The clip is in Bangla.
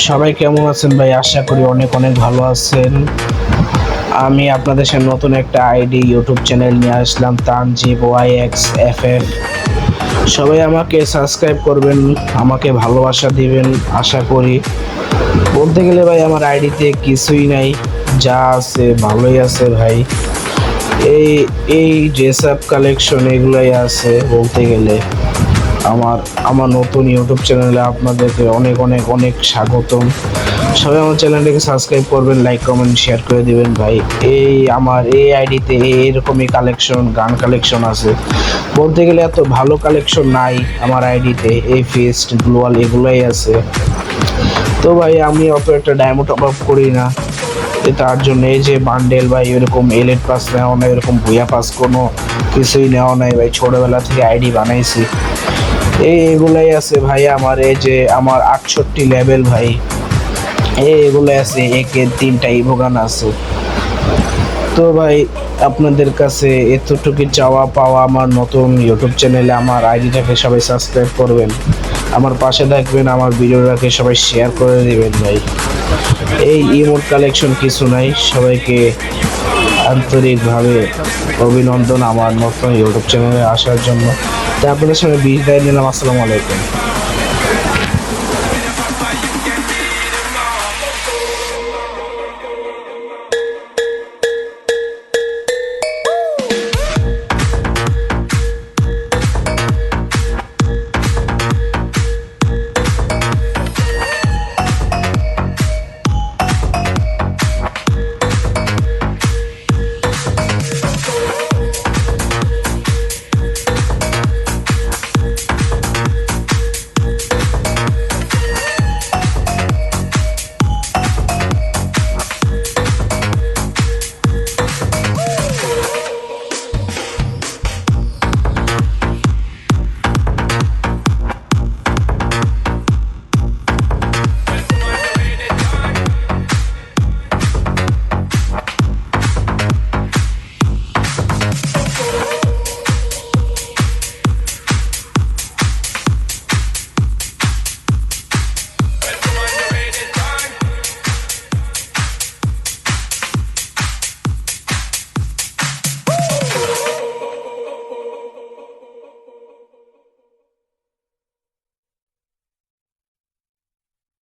সবাই কেমন আছেন ভাই? আশা করি অনেক অনেক ভালো আছেন। আমি আপনাদের সামনে নতুন একটা আইডি ইউটিউব চ্যানেল নিয়ে আসলাম, তানজিব YXFF। সবাই আমাকে সাবস্ক্রাইব করবেন, আমাকে ভালোবাসা দিবেন আশা করি। বলতে গেলে ভাই আমার আইডিতে কিছুই নাই, যা আছে ভালোই আছে ভাই। এই এই ড্রেস আপ কালেকশন এগুলাই আছে বলতে গেলে। আমার আমার নতুন ইউটিউব চ্যানেলে আপনাদেরকে অনেক অনেক অনেক স্বাগতম। সবাই আমার চ্যানেলটাকে সাবস্ক্রাইব করবেন, লাইক কমেন্ট শেয়ার করে দিবেন ভাই। আমার এই আইডিতে এইরকমই কালেকশন, গান কালেকশন আছে বলতে গেলে। এত ভালো কালেকশন নাই আমার আইডিতে, এই ফেস্ট গ্লোয়াল এগুলোই আছে। তো ভাই আমি অত একটা ডায়মন্ড টপ আপ করি না, তার জন্য এই যে বান্ডেল ভাই এরকম এলিট পাস নেওয়া নাই, এরকম ভুয়া পাস কোনো কিছুই নেওয়া নাই ভাই। ছোটবেলা থেকে আইডি বানাইছি, এগুলাই আছে ভাই। আমার এই যে আমার 68 লেভেল ভাই, এগুলো আছে, একে 3টা ইভোগান আছে। তো ভাই আপনাদের কাছে এতটুকু চাওয়া পাওয়া, আমার নতুন ইউটিউব চ্যানেলে আমার আইডিটাকে সবাই সাবস্ক্রাইব করবেন, আমার পাশে থাকবেন, আমার ভিডিওটাকে সবাই শেয়ার করে দিবেন ভাই। এই ইমোট কালেকশন কিছু নাই। সবাইকে আন্তরিকভাবে অভিনন্দন আমার নতুন ইউটিউব চ্যানেলে আসার জন্য। তাই আপনাদের সঙ্গে বিদায় নিলাম। আসসালামু আলাইকুম।